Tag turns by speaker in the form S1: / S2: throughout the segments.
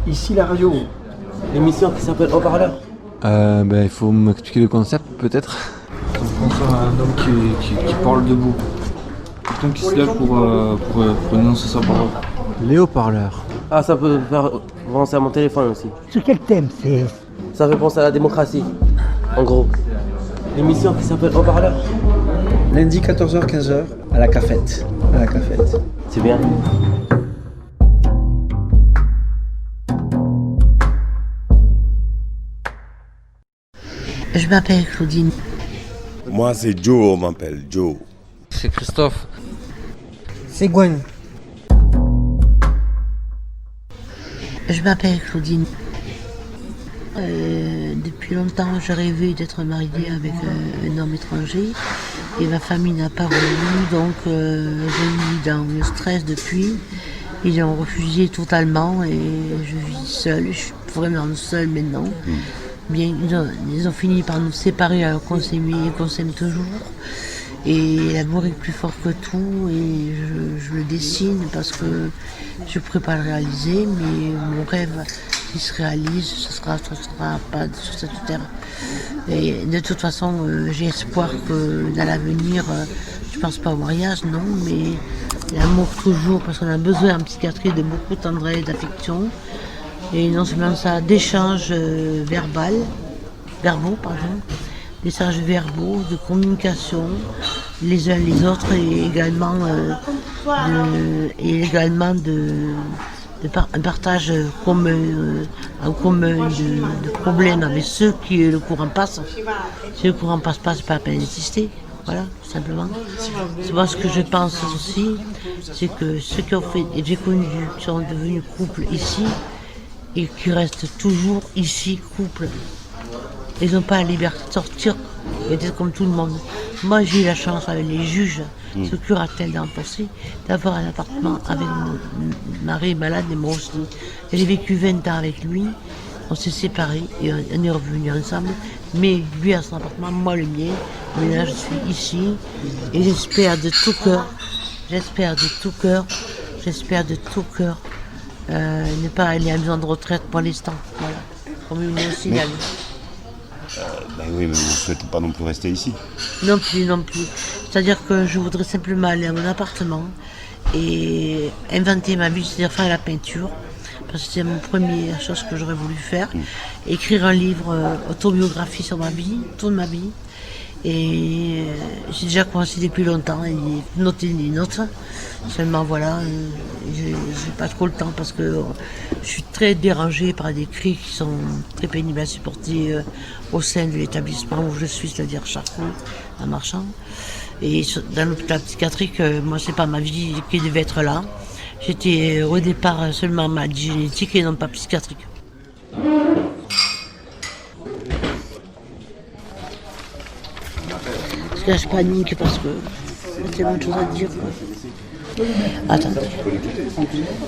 S1: Ici, la radio. L'émission qui s'appelle Haut-Parleur.
S2: Il faut m'expliquer le concept peut-être.
S3: On pense à un homme qui parle debout. Quelqu'un qui se lève pour énoncer sa parole.
S2: Les haut-parleurs.
S1: Ah, ça peut faire penser à mon téléphone aussi.
S4: Sur quel thème c'est?
S1: Ça fait penser à la démocratie, en gros. L'émission qui s'appelle Haut-Parleur.
S5: Lundi 14h-15h à la cafette.
S1: C'est bien.
S6: Je m'appelle Claudine.
S7: Moi, c'est Joe, on m'appelle Joe.
S3: C'est Christophe.
S4: C'est Gwen.
S6: Je m'appelle Claudine. Depuis longtemps, j'ai rêvé d'être mariée avec un homme étranger et ma famille n'a pas voulu, donc j'ai mis dans le stress depuis. Ils ont refusé totalement et je vis seule, je suis vraiment seule maintenant. Bien, ils ont fini par nous séparer alors qu'on s'aime toujours. Et l'amour est plus fort que tout et je le dessine parce que je ne pourrais pas le réaliser, mais mon rêve, s'il se réalise, ce sera pas sur cette terre. Et de toute façon, j'ai espoir que dans l'avenir, je pense pas au mariage, non, mais l'amour toujours, parce qu'on a besoin en psychiatrie de beaucoup de tendresse, d'affection. Et non seulement ça, d'échanges d'échanges verbaux, de communication les uns les autres et également un partage en commun de problèmes avec ceux qui le courant passe. Si le courant passe pas, c'est pas la peine d'insister. Voilà, tout simplement. C'est moi ce que je pense aussi, c'est que ceux qui ont fait, et j'ai connu, qui sont devenus couple ici, et qui restent toujours ici, couple. Ils n'ont pas la liberté de sortir et d'être comme tout le monde. Moi, j'ai eu la chance avec les juges, ce curatelle d'Ampossé, d'avoir un appartement avec mon mari malade et moi aussi. J'ai vécu 20 ans avec lui, on s'est séparés et on est revenus ensemble. Mais lui a son appartement, moi le mien. Maintenant, je suis ici et j'espère de tout cœur, ne pas aller à la maison de retraite pour l'instant. Voilà. Comme une aussi d'aller.
S7: Oui, mais vous ne souhaitez pas non plus rester ici.
S6: Non plus. C'est-à-dire que je voudrais simplement aller à mon appartement et inventer ma vie, c'est-à-dire faire la peinture. Parce que c'est la première chose que j'aurais voulu faire. Écrire un livre autobiographie sur ma vie, toute ma vie. Et j'ai déjà commencé depuis longtemps et noter des notes. Seulement voilà, j'ai pas trop le temps parce que je suis très dérangée par des cris qui sont très pénibles à supporter au sein de l'établissement où je suis, c'est-à-dire Charcot, à Marchand. Et dans l'hôpital psychiatrique, moi c'est pas ma vie qui devait être là. J'étais au départ seulement maladie génétique et non pas psychiatrique. Parce que je panique parce que il y a tellement de choses à dire. Quoi. Attendez,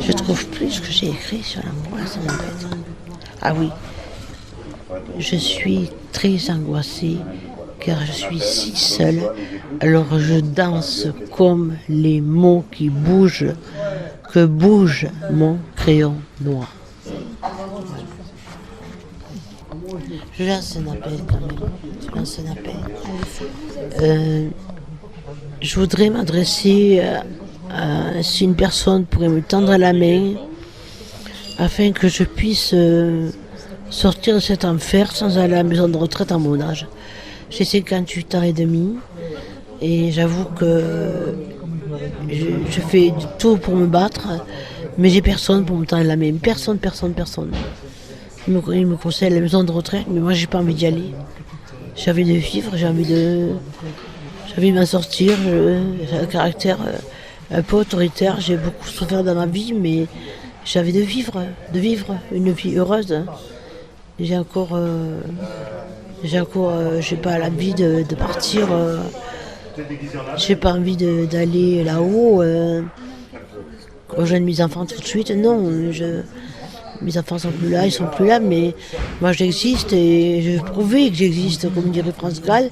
S6: je trouve plus ce que j'ai écrit sur la moi, ça m'embête. Ah oui, je suis très angoissée car je suis si seule, alors je danse comme les mots qui bougent, que bouge mon crayon noir. Je lance un appel quand même. Je voudrais m'adresser si une personne pourrait me tendre la main afin que je puisse sortir de cet enfer sans aller à la maison de retraite à mon âge. J'ai 58 ans et demi et j'avoue que je fais du tout pour me battre, mais j'ai personne pour me tendre la main. Personne. Il me conseille la maison de retraite, mais moi j'ai pas envie d'y aller. J'ai envie de vivre, j'ai envie de m'en sortir. J'ai un caractère un peu autoritaire, j'ai beaucoup souffert dans ma vie, mais j'ai envie de vivre une vie heureuse. J'ai pas l'envie de partir. J'ai pas envie d'aller là-haut, rejoindre mes enfants tout de suite. Non, Mes enfants sont plus là, ils sont plus là, mais moi j'existe et je vais prouver que j'existe, comme dirait France Gall.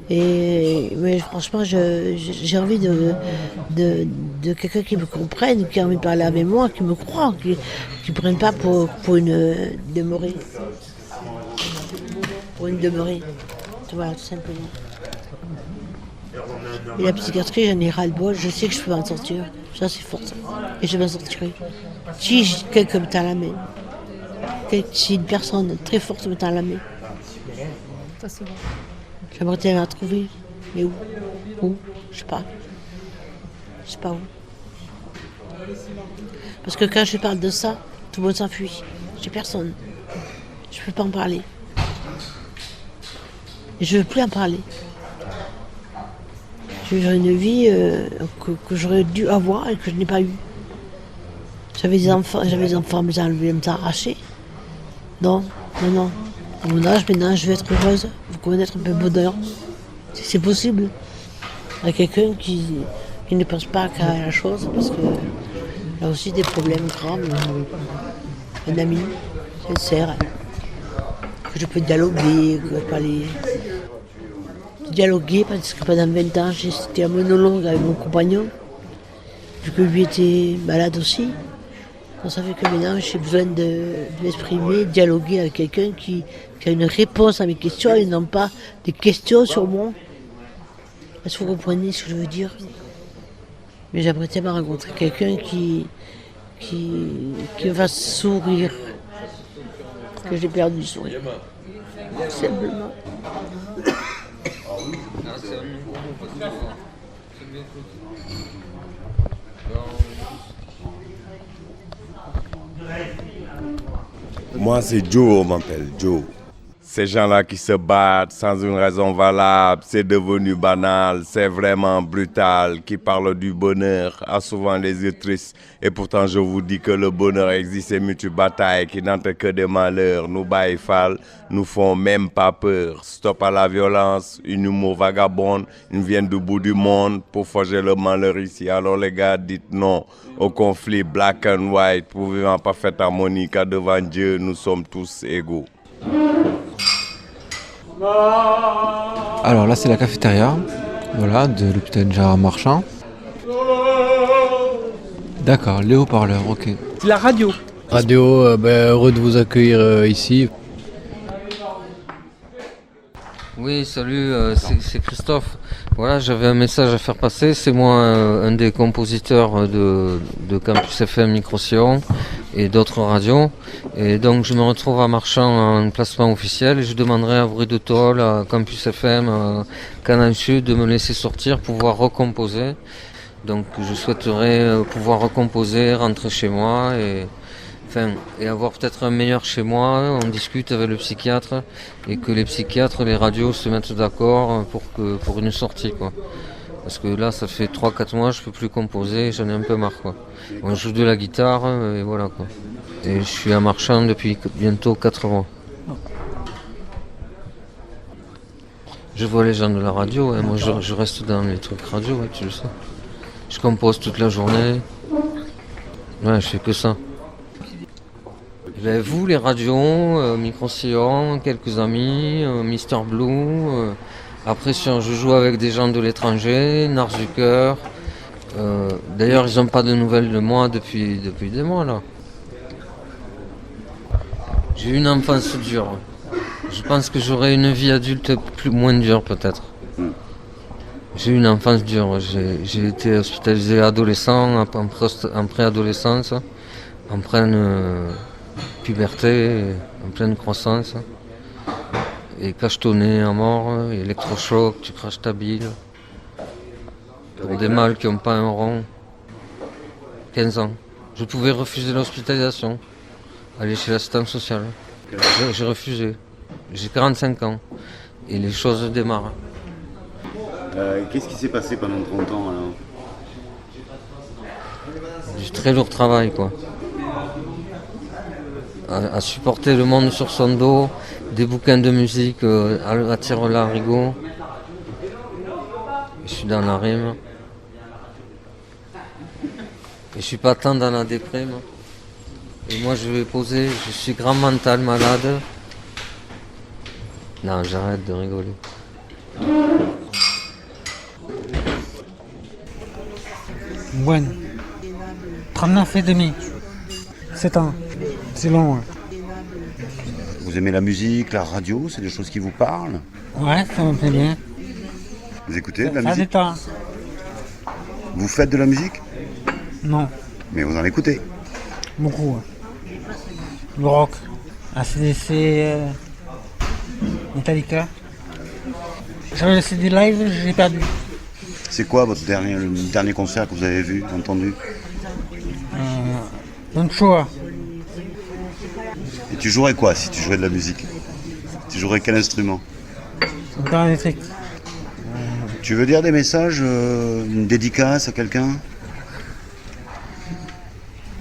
S6: Mais franchement, j'ai envie de quelqu'un qui me comprenne, qui a envie de parler avec moi, qui me croit, qui ne prenne pas pour une demeurée. Pour une demeurée. Voilà, tout simplement. Et la psychiatrie, j'en ai ras-le-bol, je sais que je peux m'en sortir. Ça, c'est fort. Et je m'en sortirai. Si quelqu'un me tend la main, si une personne très forte me tend la main, j'aimerais bien la trouver. Mais où? Où? Je sais pas. Je sais pas où. Parce que quand je parle de ça, tout le monde s'enfuit. J'ai personne. Je peux pas en parler. Et je veux plus en parler. J'ai eu une vie que j'aurais dû avoir et que je n'ai pas eu. J'avais des enfants, mais j'ai enlevé, me arraché. Non. À mon âge, maintenant, je vais être heureuse. Vous connaître un peu le bonheur. Si c'est possible. Avec quelqu'un qui ne pense pas qu'à la chose, parce que il a aussi des problèmes graves. Un ami, sincère, que je peux dialoguer, que je peux aller dialoguer, parce que pendant 20 ans, j'étais un monologue avec mon compagnon, vu que lui était malade aussi. Donc ça fait que maintenant, j'ai besoin de m'exprimer, de dialoguer avec quelqu'un qui a une réponse à mes questions et non pas des questions sur moi. Est-ce que vous comprenez ce que je veux dire? Mais j'aimerais tellement rencontrer quelqu'un qui va sourire, que j'ai perdu le sourire. Simplement.
S8: Moi, c'est Joe, on m'appelle Joe. Ces gens-là qui se battent sans une raison valable, c'est devenu banal, c'est vraiment brutal. Qui parle du bonheur a souvent les yeux tristes. Et pourtant, je vous dis que le bonheur existe et mutuelle bataille qui n'entre que des malheurs. Nous baïfal, nous font même pas peur. Stop à la violence, une humour vagabonde, ils viennent du bout du monde pour forger le malheur ici. Alors les gars, dites non au conflit black and white pour vivre en parfaite harmonie, car devant Dieu, nous sommes tous égaux.
S2: Alors là, c'est la cafétéria, voilà, de l'hôpital Gérard Marchand. D'accord, les haut-parleurs, ok.
S5: C'est la radio.
S9: Heureux de vous accueillir ici.
S10: Oui, salut, c'est Christophe. Voilà, j'avais un message à faire passer. C'est moi un des compositeurs de Campus FM Micro-Sillon et d'autres radios. Et donc je me retrouve à Marchand en placement officiel et je demanderai à Bruit de Tôle, à Campus FM, à Canal Sud de me laisser sortir pour pouvoir recomposer. Donc je souhaiterais pouvoir recomposer, rentrer chez moi et avoir peut-être un meilleur chez moi. On discute avec le psychiatre et que les psychiatres, les radios se mettent d'accord pour une sortie, quoi. Parce que là, ça fait 3-4 mois, je peux plus composer, j'en ai un peu marre, quoi. On joue de la guitare et voilà, quoi. Et je suis à Marchand depuis bientôt 4 mois. Je vois les gens de la radio, hein. Moi je reste dans les trucs radio, ouais, tu le sais. Je compose toute la journée. Ouais, je fais que ça. Ben, vous, les radios, Micro-Sillon, quelques amis, Mister Blue. Après, je joue avec des gens de l'étranger, Narzucker. D'ailleurs, ils n'ont pas de nouvelles de moi depuis des mois, là. J'ai eu une enfance dure. Je pense que j'aurai une vie adulte moins dure, peut-être. J'ai eu une enfance dure. J'ai été hospitalisé adolescent, en préadolescence, en pleine puberté, en pleine croissance. Et cachetonné à mort, électrochoc, tu craches ta bile. Pour des mâles qui n'ont pas un rond. 15 ans. Je pouvais refuser l'hospitalisation. Aller chez l'assistance sociale. J'ai refusé. J'ai 45 ans. Et les choses démarrent.
S7: Qu'est-ce qui s'est passé pendant 30 ans alors?
S10: Du très lourd travail, quoi. À supporter le monde sur son dos, des bouquins de musique à tire-larigot. Je suis dans la rime. Et je suis pas tant dans la déprime. Et moi je vais poser, je suis grand mental malade. Non, j'arrête de rigoler.
S4: Bueno. 39 et demi. 7 ans. C'est long.
S7: Vous aimez la musique, la radio, c'est des choses qui vous parlent?
S4: Ouais, ça me plaît bien.
S7: Vous écoutez de la
S4: Ça
S7: musique?
S4: détend.
S7: Vous faites de la musique?
S4: Non,
S7: Mais vous en écoutez?
S4: beaucoup. Le rock. ACDC, Metallica. J'avais le CD live, j'ai perdu.
S7: C'est quoi votre le dernier concert que vous avez vu, entendu?
S4: Don't choix.
S7: Et tu jouerais quoi si tu jouais de la musique? Tu jouerais quel instrument?
S4: Guitare électrique.
S7: Tu veux dire des messages, une dédicace à quelqu'un?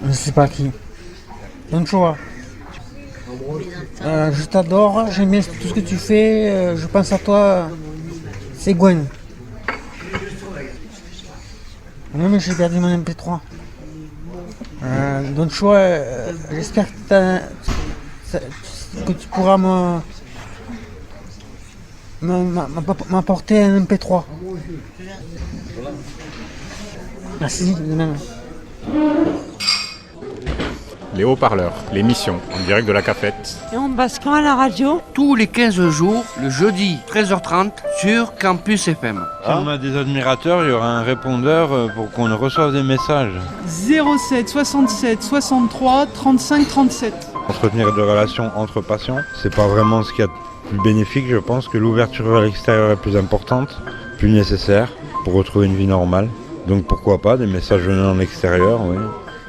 S4: Je sais pas qui. Don't choix. Je t'adore, j'aime bien tout ce que tu fais, je pense à toi. C'est Gwen. Même j'ai perdu mon MP3. Don't choix, j'espère que tu pourras m'apporter un MP3. Merci, de même.
S11: Les haut-parleurs, l'émission en direct de la cafette.
S12: Et on passe quand à la radio?
S13: Tous les 15 jours, le jeudi 13h30 sur Campus FM.
S3: Si on a des admirateurs, il y aura un répondeur pour qu'on reçoive des messages.
S12: 07 67 63 35 37.
S3: Entretenir des relations entre patients, c'est pas vraiment ce qu'il y a de plus bénéfique. Je pense que l'ouverture vers l'extérieur est plus importante, plus nécessaire pour retrouver une vie normale. Donc pourquoi pas des messages venant de l'extérieur, oui.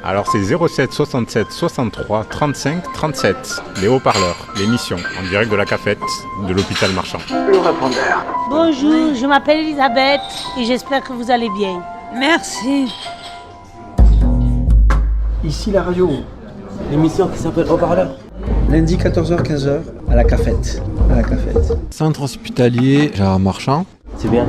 S11: Alors c'est 07 67 63 35 37. Les haut-parleurs, l'émission en direct de la cafette de l'hôpital Marchand.
S13: Le répondeur.
S6: Bonjour, je m'appelle Elisabeth et j'espère que vous allez bien.
S12: Merci.
S5: Ici la radio.
S1: L'émission qui s'appelle Haut-parleur.
S5: Lundi 14h-15h à la cafette. À la cafette.
S2: Centre hospitalier Gérard Marchand.
S1: C'est bien.